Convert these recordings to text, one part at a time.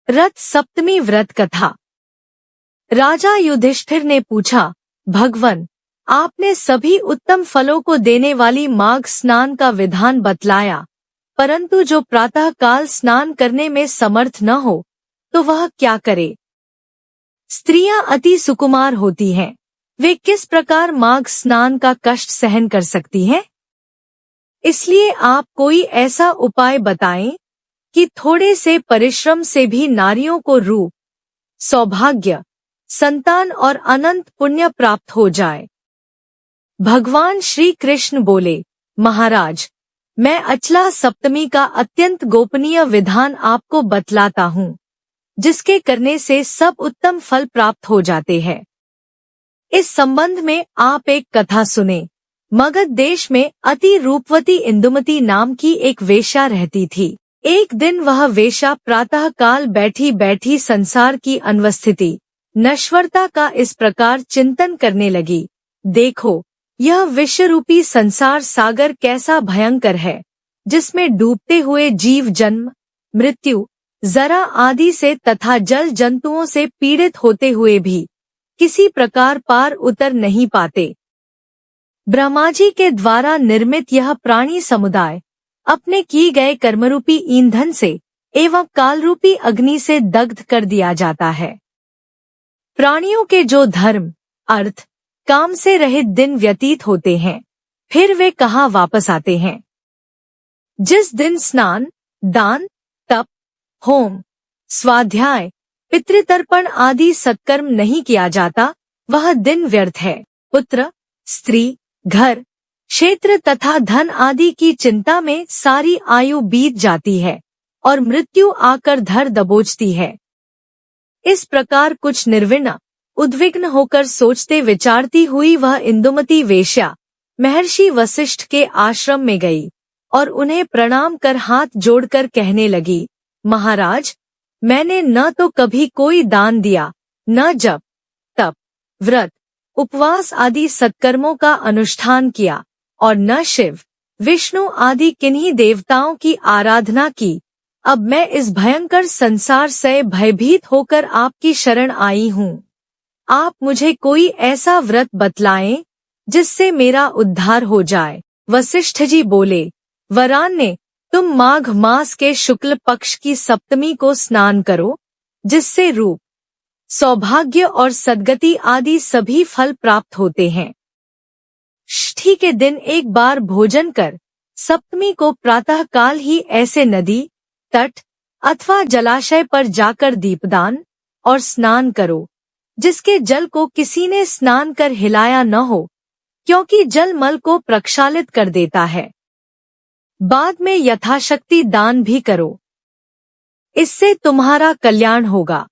रथ सप्तमी व्रत कथा। राजा युधिष्ठिर ने पूछा, भगवन, आपने सभी उत्तम फलों को देने वाली माघ स्नान का विधान बतलाया, परंतु जो प्रातः काल स्नान करने में समर्थ न हो तो वह क्या करे? स्त्रियां अति सुकुमार होती हैं, वे किस प्रकार माघ स्नान का कष्ट सहन कर सकती हैं? इसलिए आप कोई ऐसा उपाय बताएं कि थोड़े से परिश्रम से भी नारियों को रूप, सौभाग्य, संतान और अनंत पुण्य प्राप्त हो जाए। भगवान श्री कृष्ण बोले, महाराज, मैं अचला सप्तमी का अत्यंत गोपनीय विधान आपको बतलाता हूँ, जिसके करने से सब उत्तम फल प्राप्त हो जाते हैं। इस संबंध में आप एक कथा सुने। मगध देश में अति रूपवती इंदुमती नाम की एक वेश्या रहती थी। एक दिन वह वेश्या प्रातः काल बैठी बैठी संसार की अनवस्थिति, नश्वरता का इस प्रकार चिंतन करने लगी, देखो, यह विश्वरूपी संसार सागर कैसा भयंकर है, जिसमें डूबते हुए जीव जन्म, मृत्यु, जरा आदि से तथा जल जंतुओं से पीड़ित होते हुए भी किसी प्रकार पार उतर नहीं पाते। ब्रह्मा जी के द्वारा निर्मित यह प्राणी समुदाय अपने किए गए कर्मरूपी ईंधन से एवं कालरूपी अग्नि से दग्ध कर दिया जाता है। प्राणियों के जो धर्म, अर्थ, काम से रहित दिन व्यतीत होते हैं, फिर वे कहाँ वापस आते हैं? जिस दिन स्नान, दान, तप, होम, स्वाध्याय, पितृतर्पण आदि सत्कर्म नहीं किया जाता, वह दिन व्यर्थ है। पुत्र, स्त्री, घर, क्षेत्र तथा धन आदि की चिंता में सारी आयु बीत जाती है और मृत्यु आकर धर दबोचती है। इस प्रकार कुछ निर्विण्ण, उद्विग्न होकर सोचते विचारती हुई वह इंदुमती वेश्या महर्षि वशिष्ठ के आश्रम में गई और उन्हें प्रणाम कर हाथ जोड़कर कहने लगी, महाराज, मैंने न तो कभी कोई दान दिया, न जप, तप, व्रत, उपवास आदि सत्कर्मों का अनुष्ठान किया और न शिव, विष्णु आदि किन्हीं देवताओं की आराधना की। अब मैं इस भयंकर संसार से भयभीत होकर आपकी शरण आई हूँ। आप मुझे कोई ऐसा व्रत बतलाएं जिससे मेरा उद्धार हो जाए। वशिष्ठ जी बोले, वरान्य, तुम माघ मास के शुक्ल पक्ष की सप्तमी को स्नान करो, जिससे रूप, सौभाग्य और सद्गति आदि सभी फल प्राप्त होते हैं। षष्ठी के दिन एक बार भोजन कर सप्तमी को प्रातः काल ही ऐसे नदी, तट अथवा जलाशय पर जाकर दीपदान और स्नान करो, जिसके जल को किसी ने स्नान कर हिलाया न हो, क्योंकि जल मल को प्रक्षालित कर देता है। बाद में यथाशक्ति दान भी करो, इससे तुम्हारा कल्याण होगा।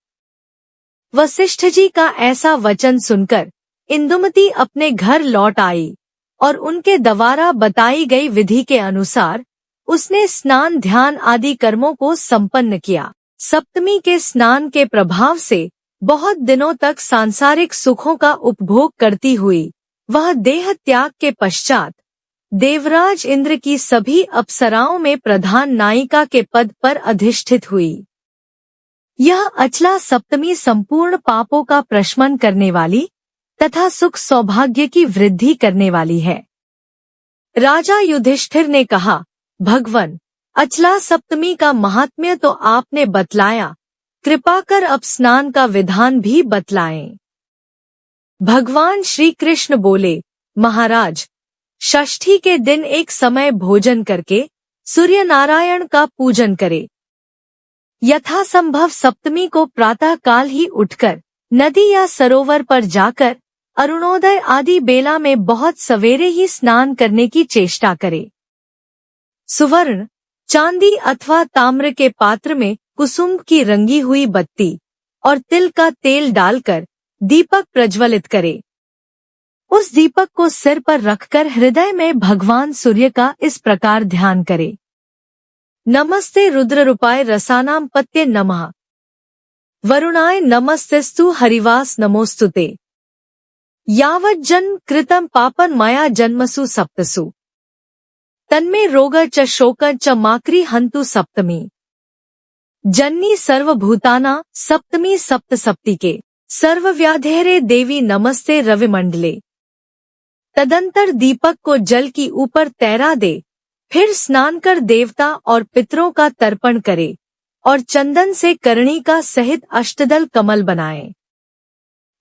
वशिष्ठ जी का ऐसा वचन सुनकर इंदुमती अपने घर लौट आई और उनके द्वारा बताई गई विधि के अनुसार उसने स्नान, ध्यान आदि कर्मों को संपन्न किया। सप्तमी के स्नान के प्रभाव से बहुत दिनों तक सांसारिक सुखों का उपभोग करती हुई वह देह त्याग के पश्चात देवराज इंद्र की सभी अप्सराओं में प्रधान नायिका के पद पर अधिष्ठित हुई। यह अचला सप्तमी संपूर्ण पापों का प्रशमन करने वाली तथा सुख सौभाग्य की वृद्धि करने वाली है। राजा युधिष्ठिर ने कहा, भगवन, अचला सप्तमी का महात्म्य तो आपने बतलाया, कृपा कर अब स्नान का विधान भी बतलाएं। भगवान श्री कृष्ण बोले, महाराज, षष्ठी के दिन एक समय भोजन करके सूर्य नारायण का पूजन करे। यथासंभव सप्तमी को प्रातः काल ही उठकर नदी या सरोवर पर जाकर अरुणोदय आदि बेला में बहुत सवेरे ही स्नान करने की चेष्टा करे। सुवर्ण, चांदी अथवा ताम्र के पात्र में कुसुम की रंगी हुई बत्ती और तिल का तेल डालकर दीपक प्रज्वलित करे। उस दीपक को सिर पर रखकर हृदय में भगवान सूर्य का इस प्रकार ध्यान करे, नमस्ते रुद्ररूपाय रसानां पत्ये नमः, वरुणाय नमस्तेस्तु हरिवास नमोस्तुते, यावज्जन्म कृतं पापं मया जन्मसु सप्तसु, तन्मे रोग च शोक च माक्री हन्तु सप्तमी। जन्नी सर्वभूताना सप्तमी सप्तसप्तिके सर्वव्याधेरे देवी नमस्ते रविमंडले। तदंतर दीपक को जल की ऊपर तैरा दे, फिर स्नान कर देवता और पितरों का तर्पण करे और चंदन से कर्णिका सहित अष्टदल कमल बनाए।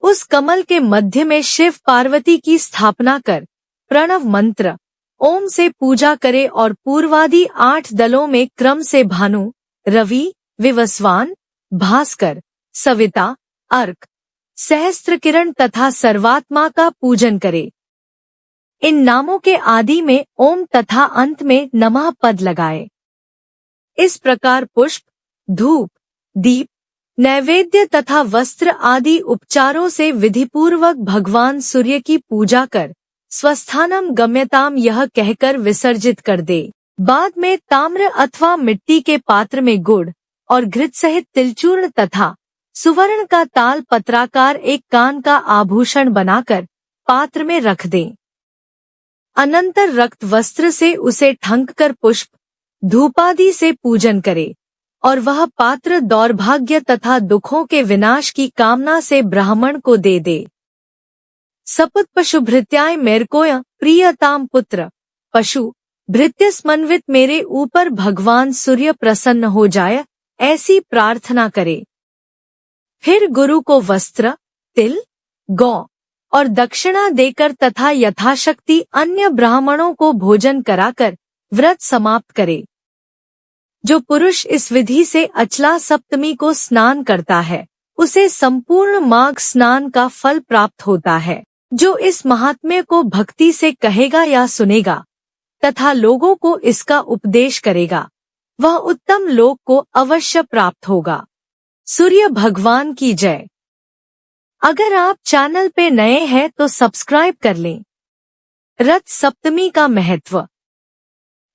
उस कमल के मध्य में शिव पार्वती की स्थापना कर प्रणव मंत्र ओम से पूजा करे और पूर्वादि 8 दलों में क्रम से भानु, रवि, विवस्वान, भास्कर, सविता, अर्क, सहस्त्र किरण तथा सर्वात्मा का पूजन करे। इन नामों के आदि में ओम तथा अंत में नमः पद लगाए। इस प्रकार पुष्प, धूप, दीप, नैवेद्य तथा वस्त्र आदि उपचारों से विधिपूर्वक भगवान सूर्य की पूजा कर स्वस्थानम गम्यताम यह कहकर विसर्जित कर दे। बाद में ताम्र अथवा मिट्टी के पात्र में गुड़ और घृत सहित तिलचूर्ण तथा सुवर्ण का ताल पत्राकार एक कान का आभूषण बनाकर पात्र में रख दें। अनंतर रक्त वस्त्र से उसे ठंक कर पुष्प, धूपादि से पूजन करे और वह पात्र दौर्भाग्य तथा दुखों के विनाश की कामना से ब्राह्मण को दे दे। सपुत पशु भृत्याय मेरकोय प्रियताम पुत्र, पशु भृत्य स्मन्वित मेरे ऊपर भगवान सूर्य प्रसन्न हो जाए, ऐसी प्रार्थना करे। फिर गुरु को वस्त्र, तिल, गौ और दक्षिणा देकर तथा यथाशक्ति अन्य ब्राह्मणों को भोजन कराकर व्रत समाप्त करे। जो पुरुष इस विधि से अचला सप्तमी को स्नान करता है, उसे संपूर्ण माघ स्नान का फल प्राप्त होता है। जो इस महात्म्य को भक्ति से कहेगा या सुनेगा तथा लोगों को इसका उपदेश करेगा, वह उत्तम लोक को अवश्य प्राप्त होगा। सूर्य भगवान की जय। अगर आप चैनल पे नए हैं तो सब्सक्राइब कर लें। रथ सप्तमी का महत्व।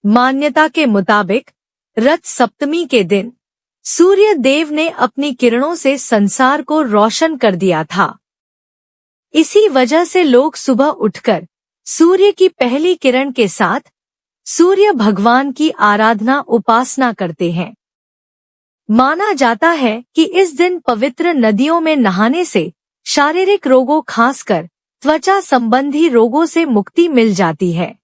मान्यता के मुताबिक रथ सप्तमी के दिन सूर्य देव ने अपनी किरणों से संसार को रोशन कर दिया था। इसी वजह से लोग सुबह उठकर सूर्य की पहली किरण के साथ सूर्य भगवान की आराधना उपासना करते हैं। माना जाता है कि इस दिन पवित्र नदियों में नहाने से शारीरिक रोगों खासकर त्वचा संबंधी रोगों से मुक्ति मिल जाती है।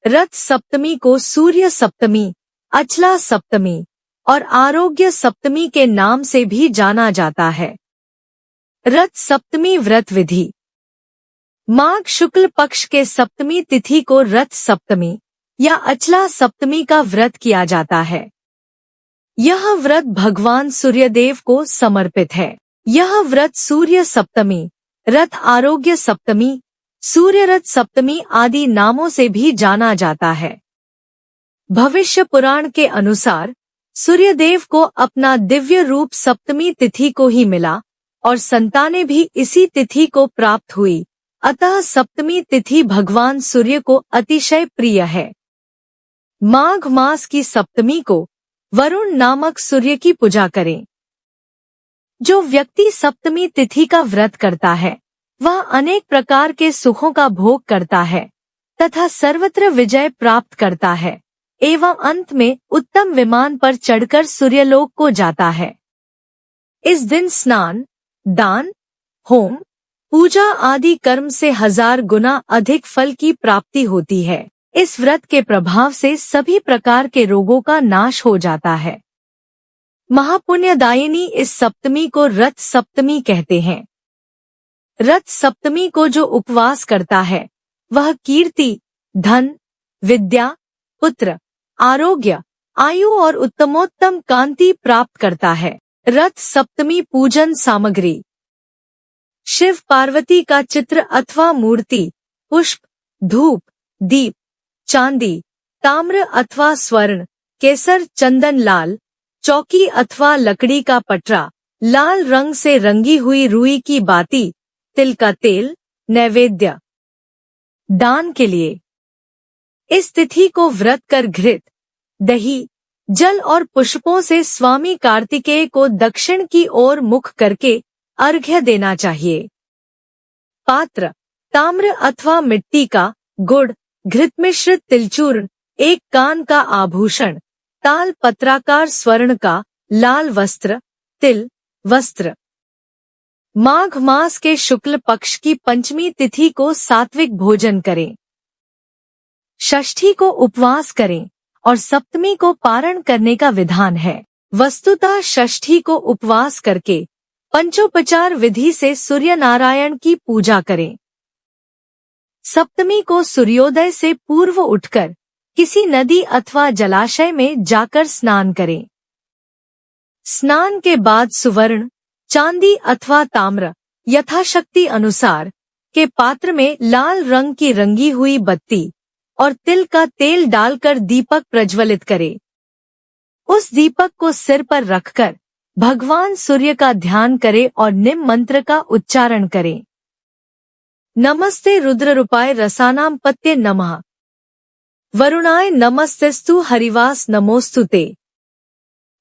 रथ सप्तमी को सूर्य सप्तमी, अचला सप्तमी और आरोग्य सप्तमी के नाम से भी जाना जाता है। रथ सप्तमी व्रत विधि। माघ शुक्ल पक्ष के सप्तमी तिथि को रथ सप्तमी या अचला सप्तमी का व्रत किया जाता है। यह व्रत भगवान सूर्यदेव को समर्पित है। यह व्रत सूर्य सप्तमी, रथ आरोग्य सप्तमी, सूर्य रथ सप्तमी आदि नामों से भी जाना जाता है। भविष्य पुराण के अनुसार सूर्यदेव को अपना दिव्य रूप सप्तमी तिथि को ही मिला और संतानें भी इसी तिथि को प्राप्त हुई, अतः सप्तमी तिथि भगवान सूर्य को अतिशय प्रिय है। माघ मास की सप्तमी को वरुण नामक सूर्य की पूजा करें। जो व्यक्ति सप्तमी तिथि का व्रत करता है, वह अनेक प्रकार के सुखों का भोग करता है तथा सर्वत्र विजय प्राप्त करता है एवं अंत में उत्तम विमान पर चढ़कर सूर्यलोक को जाता है। इस दिन स्नान, दान, होम, पूजा आदि कर्म से 1000 गुना अधिक फल की प्राप्ति होती है। इस व्रत के प्रभाव से सभी प्रकार के रोगों का नाश हो जाता है। महापुण्यदायिनी इस सप्तमी को रथ सप्तमी कहते हैं। रथ सप्तमी को जो उपवास करता है, वह कीर्ति, धन, विद्या, पुत्र, आरोग्य, आयु और उत्तमोत्तम कांति प्राप्त करता है। रथ सप्तमी पूजन सामग्री। शिव पार्वती का चित्र अथवा मूर्ति, पुष्प, धूप, दीप, चांदी, ताम्र अथवा स्वर्ण, केसर, चंदन, लाल चौकी अथवा लकड़ी का पटरा, लाल रंग से रंगी हुई रुई की बाती, तिल का तेल, नैवेद्य। दान के लिए इस तिथि को व्रत कर घृत, दही, जल और पुष्पों से स्वामी कार्तिकेय को दक्षिण की ओर मुख करके अर्घ्य देना चाहिए। पात्र, ताम्र अथवा मिट्टी का, गुड़, घृत मिश्रित तिलचूर्ण, एक कान का आभूषण, ताल पत्राकार स्वर्ण का, लाल वस्त्र, तिल वस्त्र। माघ मास के शुक्ल पक्ष की पंचमी तिथि को सात्विक भोजन करें। षष्ठी को उपवास करें और सप्तमी को पारण करने का विधान है। वस्तुतः षष्ठी को उपवास करके पंचोपचार विधि से सूर्य नारायण की पूजा करें। सप्तमी को सूर्योदय से पूर्व उठकर किसी नदी अथवा जलाशय में जाकर स्नान करें। स्नान के बाद सुवर्ण, चांदी अथवा ताम्र यथाशक्ति अनुसार के पात्र में लाल रंग की रंगी हुई बत्ती और तिल का तेल डालकर दीपक प्रज्वलित करें। उस दीपक को सिर पर रखकर भगवान सूर्य का ध्यान करें और निम मंत्र का उच्चारण करें। नमस्ते रुद्ररूपाय रसानां पत्ये नमः। वरुणाय नमस्तेस्तु हरिवास नमोस्तुते।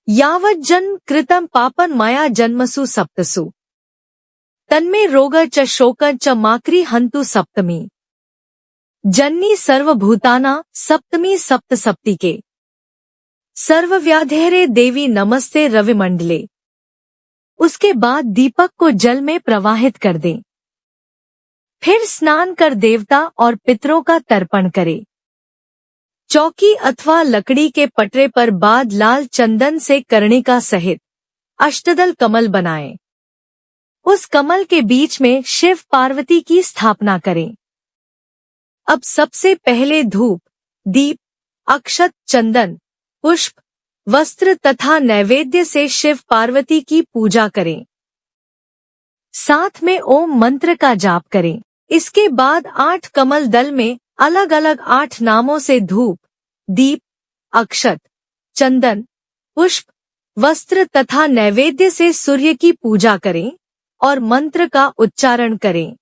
यावज्जन्म कृतं पापं मया जन्मसु सप्तसु। तन्मे रोग च शोक च माक्री हन्तु सप्तमी। जन्नी सर्वभूताना सप्तमी सप्तसप्तिके। सर्वव्याधेरे देवी नमस्ते रविमंडले। उसके बाद दीपक को जल में प्रवाहित कर दें। फिर स्नान कर देवता और पितरों का तर्पण करें। चौकी अथवा लकड़ी के पटरे पर बाद लाल चंदन से कर्णिका सहित अष्टदल कमल बनाएं। उस कमल के बीच में शिव पार्वती की स्थापना करें। अब सबसे पहले धूप, दीप, अक्षत, चंदन, पुष्प, वस्त्र तथा नैवेद्य से शिव पार्वती की पूजा करें। साथ में ओम मंत्र का जाप करें। इसके बाद 8 कमल दल में अलग अलग 8 नामों से धूप, दीप, अक्षत, चंदन, पुष्प, वस्त्र तथा नैवेद्य से सूर्य की पूजा करें और मंत्र का उच्चारण करें।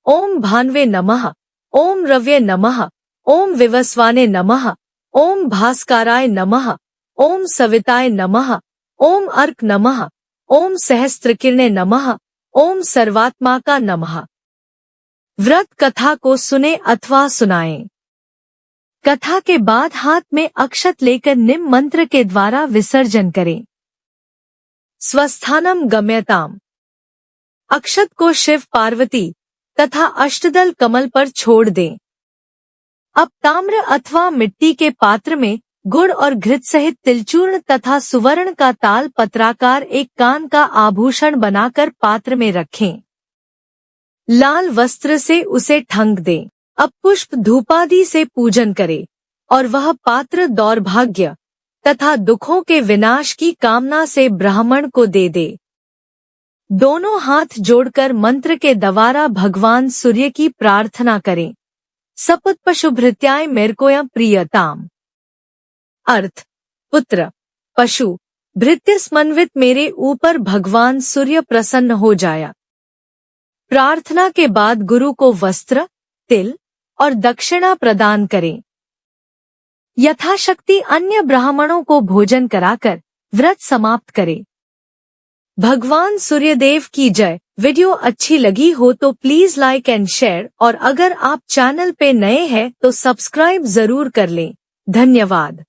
ओम भान्वे नमः, ओम रव्ये नमः, ओम विवस्वाने नमः, ओम भास्कराय नमः, ओम सविताय नमः, ओम अर्क नमः, ओम सहस्त्रकिरणे नमः, ओम सर्वात्मा नमः। व्रत कथा को सुने अथवा सुनाएं। कथा के बाद हाथ में अक्षत लेकर निम मंत्र के द्वारा विसर्जन करें। स्वस्थानम गम्यताम। अक्षत को शिव पार्वती तथा अष्टदल कमल पर छोड़ दें। अब ताम्र अथवा मिट्टी के पात्र में गुड़ और घृत सहित तिलचूर्ण तथा सुवर्ण का ताल पत्राकार एक कान का आभूषण बनाकर पात्र में रखें। लाल वस्त्र से उसे ठंक दें। अब पुष्प धूपादि से पूजन करें और वह पात्र दौर्भाग्य तथा दुखों के विनाश की कामना से ब्राह्मण को दे दे। दोनों हाथ जोड़कर मंत्र के द्वारा भगवान सूर्य की प्रार्थना करें। सपुत पशुभृत्याय मेरकोयं प्रियताम। अर्थ, पुत्र, पशु, भृत्य समन्वित मेरे ऊपर भगवान सूर्य प्रसन्न हो जाया। प्रार्थना के बाद गुरु को वस्त्र, तिल और दक्षिणा प्रदान करें। यथाशक्ति अन्य ब्राह्मणों को भोजन कराकर व्रत समाप्त करें। भगवान सूर्यदेव की जय। वीडियो अच्छी लगी हो तो प्लीज लाइक एंड शेयर और अगर आप चैनल पे नए हैं तो सब्सक्राइब जरूर कर लें। धन्यवाद।